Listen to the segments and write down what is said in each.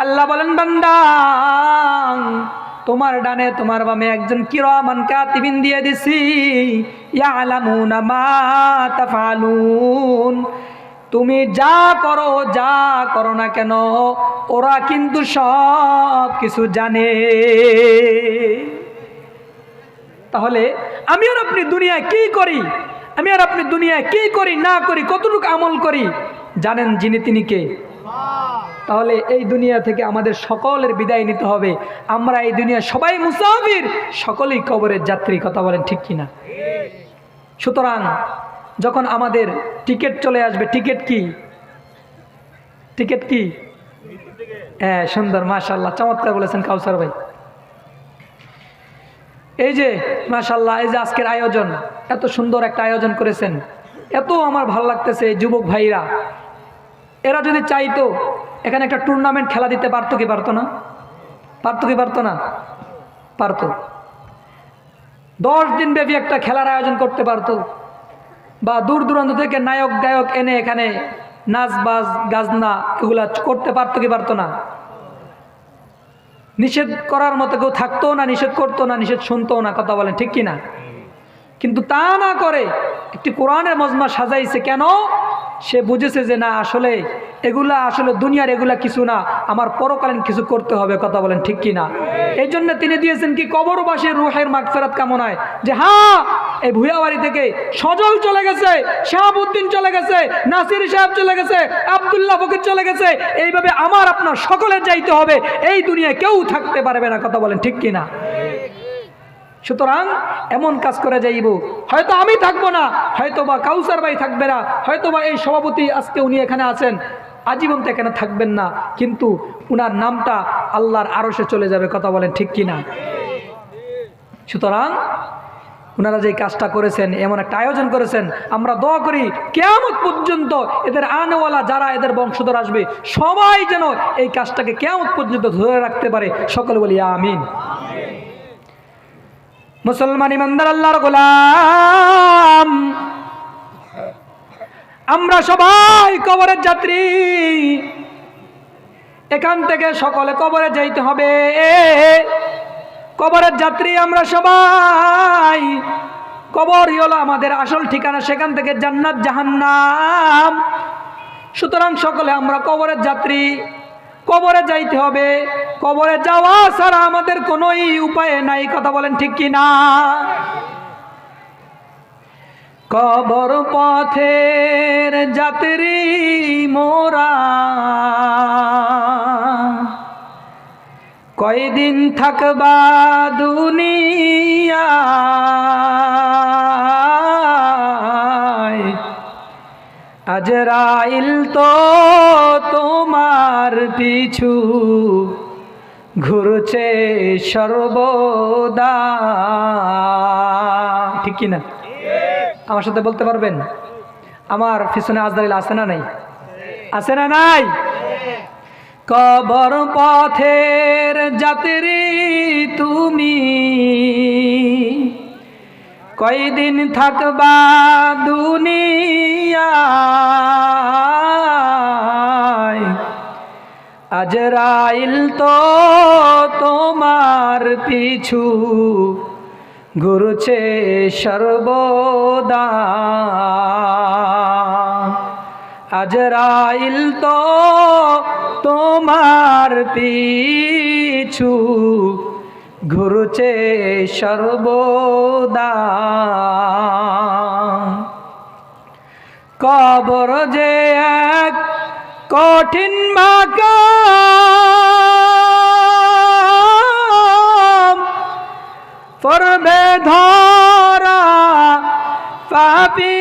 আল্লাহ বলেন বান্দা তোমার ডানে তোমার বামে একজন কিরামান কাতিবিন দিয়ে দিছি, ইয়ালামুনা মা তাফআলুন। তুমি যা করো না কেন ওরা কিন্তু সব কিছু জানে। তাহলে আমি আর আপনি দুনিয়ায় কি করি না করি, কতটুকু আমল করি জানেন যিনি তিনি কে? তাহলে এই দুনিয়া থেকে আমাদের সকলের বিদায় নিতে হবে। আমরা এই দুনিয়া সবাই মুসাফির, সকলেই কবরের যাত্রী। কথা বলেন ঠিক কিনা? সুতরাং যখন আমাদের টিকিট চলে আসবে, টিকিট কি? হ্যাঁ, সুন্দর, মাশাআল্লাহ, চমৎকার বলেছেন কাউসার ভাই। এই যে মাশাআল্লাহ, এই যে আজকের আয়োজন, এত সুন্দর একটা আয়োজন করেছেন, এত আমার ভালো লাগতেছে। এই যুবক ভাইরা, এরা যদি চাইতো এখানে একটা টুর্নামেন্ট খেলা দিতে পারতো কি পারতো না? পারতো। 10 দিন ব্যাপী একটা খেলার আয়োজন করতে পারতো, বা দূর দূরান্ত থেকে নায়ক গায়ক এনে এখানে নাচ বাজ গাজনা এগুলা করতে পারতো কি পারতো না? নিষেধ করার মতো কেউ থাকতো না, নিষেধ করতো না, নিষেধ শুনতো না। কথা বলেন ঠিক কিনা? কিন্তু তা না করে একটি কোরআনের মজমা সাজাইছে। কেন? সে বুঝেছে যে না, আসলে এগুলা দুনিয়ার এগুলা কিছু না, আমার পরকালীন কিছু করতে হবে। কথা বলেন ঠিক কিনা? এই জন্য তিনি দিয়েছেন কি কবরবাসীর রুহের মাগফিরাত কামনায়, যে হ্যাঁ, এই ভুয়াবাড়ি থেকে সজল চলে গেছে, শাহাবুদ্দিন চলে গেছে, নাসির সাহেব চলে গেছে, আব্দুল্লাহ ফকির চলে গেছে, এইভাবে আমার আপনার সকলের যাইতে হবে, এই দুনিয়ায় কেউ থাকতে পারবে না। কথা বলেন ঠিক কিনা? সুতরাং এমন কাজ করে যাইব, হয়তো আমি থাকবো না, হয়তো বা কাউসার ভাই থাকবে না, হয়তো বা এই সভাপতি আজকে উনি এখানে আছেন, আজীবন তো এখানে থাকবেন না, কিন্তু উনার নামটা আল্লাহর আরশে চলে যাবে। কথা বলেন ঠিক কিনা? সুতরাং উনারা যে কাজটা করেছেন, এমন একটা আয়োজন করেছেন, আমরা দোয়া করি কিয়ামত পর্যন্ত এদের আনেওয়ালা যারা এদের বংশধর আসবে সবাই যেন এই কাজটাকে কিয়ামত পর্যন্ত ধরে রাখতে পারে। সকলে বলি আমিন। মুসলমান ইমানদার আল্লাহর গোলাম, আমরা সবাই কবরের যাত্রী। এখান থেকে সকলে কবরে যাইতে হবে। কবরের যাত্রী আমরা সবাই। কবরই হলো আমাদের আসল ঠিকানা, সেখান থেকে জান্নাত জাহান্নাম। সুতরাং সকলে আমরা কবরের যাত্রী, কবরে যাইতে হবে। কবরে যাওয়া ছাড়া আমাদের কোনো উপায় নাই। কথা বলেন ঠিক কিনা? কবর পথের যাত্রী মোরা, কয়দিন থাকবা দুনিয়ায়, আজরাইল তো তোমার পিছু ঘুরছে সর্বদা। ঠিক কিনা? আমার সাথে বলতে পারবেন? আমার পিছনে আজরাইল আছে না নাই? আছে না নাই? কবর পথের যাত্রী তুমি, কয়দিন থাকবা দুনিয়ায়, আজরাইল তো তোমার পিছু ঘুরছে সর্বদা। আজরাইল তো তোমার পিছু ঘুরছে সর্বদা। কবর যে এক কঠিন মাকাম, পড়বে ধরা পাপী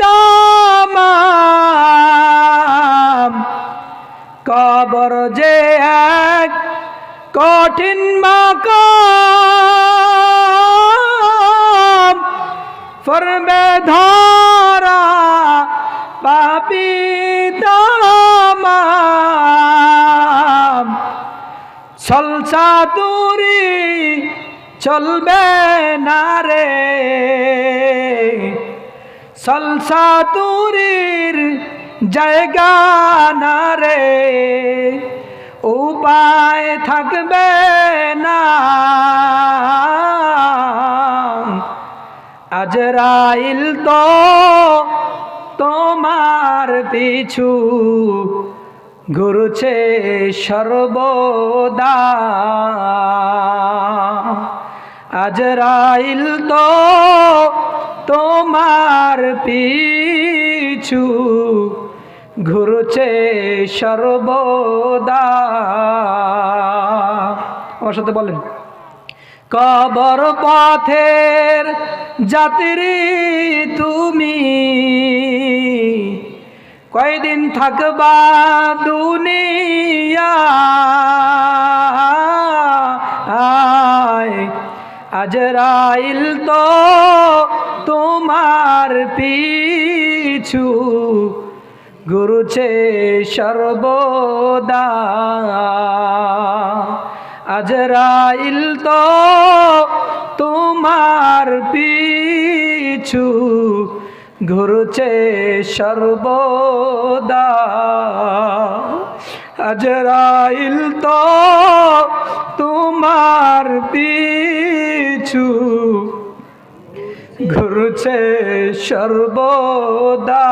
তামাম। কবর যে এক কঠিন মাকাম, পড়বে ধরা পাপী তামাম। ছলচাতুরি চলবে না রে, ছলচাতুরির জায়গা না রে, উপায় থাকবে না, আজরাইল তো তোমার পিছু ঘুরছে সর্বদা, আজরাইল তো তোমার পিছু ঘুরছে সর্বদা। আমার সাথে বলেন, কবর পথের যাত্রী তুমি, কয়দিন থাকবা দুনিয়ায়, আজরাইল তো তোমার পিছু ঘুরছে সর্বদা, আজরাইল তো তোমার পিছু ঘুরছে সর্বদা, আজরাইল তো তোমার পিছু ঘুরছে সর্বদা,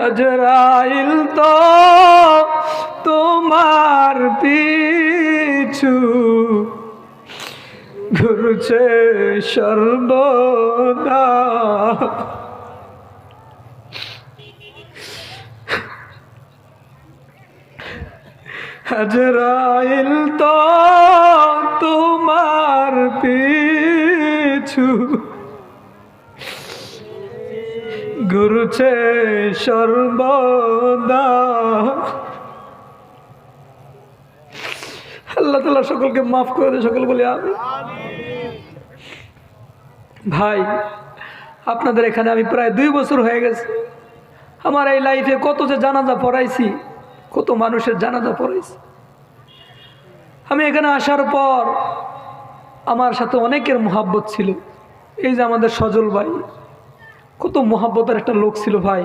আজরাইল তো তোমার পিছু ঘুরছে সর্বদা। আজরাইল তো তোমার পিছু ঘুরছে সর্বদা। আল্লাহ তাআলা সকলকে মাফ করে দেয়, সকল বলি আমিন। ভাই, আপনাদের এখানে আমি প্রায় 2 বছর হয়ে গেছে। আমার এই লাইফে কত যে জানাজা পড়াইছি, কত মানুষের জানাজা পড়াইছি। আমি এখানে আসার পর আমার সাথে অনেকের মোহাব্বত ছিল। এই যে আমাদের সজল ভাই, কত মোহাব্বতের একটা লোক ছিল ভাই।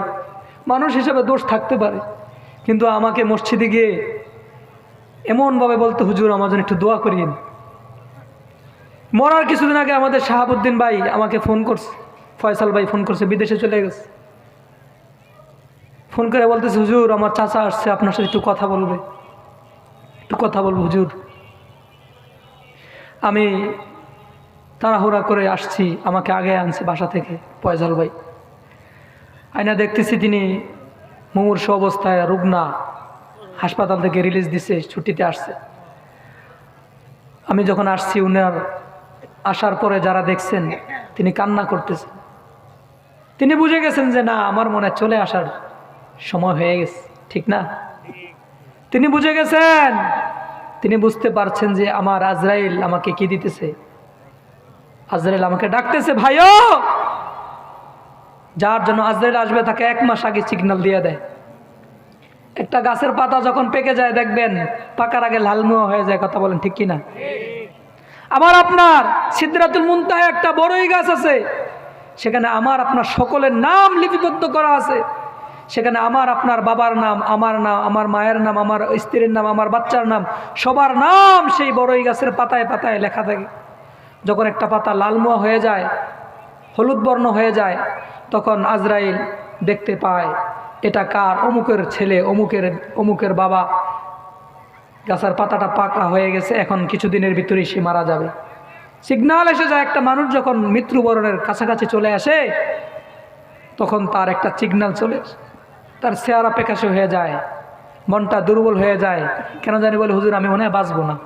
মানুষ হিসেবে দোষ থাকতে পারে, কিন্তু আমাকে মসজিদে গিয়ে এমনভাবে বলতো, হুজুর আমার জন্য একটু দোয়া করিয়েন। মরার কিছুদিন আগে আমাদের শাহাবুদ্দিন ভাই আমাকে ফোন করছে, ফয়সাল ভাই ফোন করছে, বিদেশে চলে গেছে। ফোন করে বলতেছে, হুজুর আমার চাচা আসছে, আপনার সাথে একটু কথা বলবে, একটু কথা বলবো হুজুর। আমি তাড়াহুড়া করে আসছি, আমাকে আগে আনছে বাসা থেকে ফয়সাল ভাই। আয়না দেখতেছি তিনি মুমূর্ষু অবস্থায়, রুগনা, হাসপাতাল থেকে রিলিজ দিছে, ছুটিতে আসছে। আমি যখন আসছি, উনার আসার পরে যারা দেখছেন তিনি কান্না করতেছেন। তিনি বুঝে গেছেন যে না, আমার মনে চলে আসার সময় হয়ে গেছে, ঠিক না? তিনি বুঝে গেছেন, তিনি বুঝতে পারছেন যে আমার আজরাইল আমাকে কি দিতেছে, আজরাইল আমাকে ডাকতেছে। ভাইও, যার জন্য আজরাইল আসবে তাকে 1 মাস আগে সিগন্যাল দিয়ে দেয়। একটা গাছের পাতা যখন পেকে যায় দেখবেন পাকার আগে লালমুয়া হয়ে যায়, কথা বলেন ঠিক কিনা? আমার আপনার সিদরাতুল মুনতাহা একটা বড়ই গাছ আছে, সেখানে আমার আপনার সকলের নাম লিপিবদ্ধ করা আছে। সেখানে আমার আপনার বাবার নাম, আমার নাম, আমার মায়ের নাম, আমার স্ত্রীর নাম, আমার বাচ্চার নাম, সবার নাম সেই বড়ই গাছের পাতায় পাতায় লেখা থাকে। যখন একটা পাতা লালমুয়া হয়ে যায়, হলুদ বর্ণ হয়ে যায়, তখন আজরাইল দেখতে পায় এটা কার, অমুকের ছেলে, অমুকের বাবা। গাছের পাতাটা পাকা হয়ে গেছে, এখন কিছুদিনের ভিতরেই সে মারা যাবে। সিগন্যাল এসে যায়। একটা মানুষ যখন মৃত্যুবরণের কাছাকাছি চলে আসে, তখন তার একটা সিগন্যাল চলে আসে, তার চেহারা পেকাশে হয়ে যায়, মনটা দুর্বল হয়ে যায়। কেন জানি বলে, হুজুর আমি মনে হয় বাঁচবো না,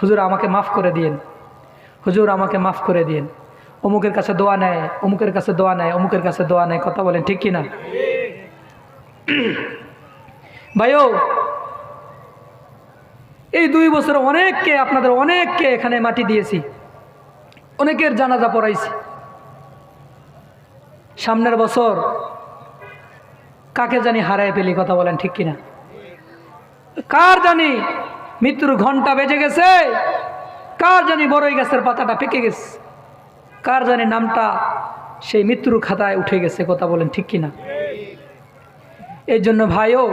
হুজুর আমাকে মাফ করে দিন, হুজুর আমাকে মাফ করে দিন। অমুকের কাছে দোয়া নেয়, অমুকের কাছে দোয়া নেয়, অমুকের কাছে দোয়া নেয়, কথা বলেন ঠিক কিনা? ভাইও, এই 2 বছরে অনেককে, আপনাদের অনেককে এখানে মাটি দিয়েছি, অনেকের জানাজা পড়াইছি। সামনের বছর কাকে জানি হারায় ফেলি, কথা বলেন ঠিক কিনা? কার জানি মৃত্যুর ঘন্টা বেজে গেছে, কার জানি বড়ই গাছের পাতাটা পেকে গেছে, কার জানি নামটা সেই মৃত্যুর খাতায় উঠে গেছে, কথা বলেন ঠিক কিনা? এই জন্য ভাইও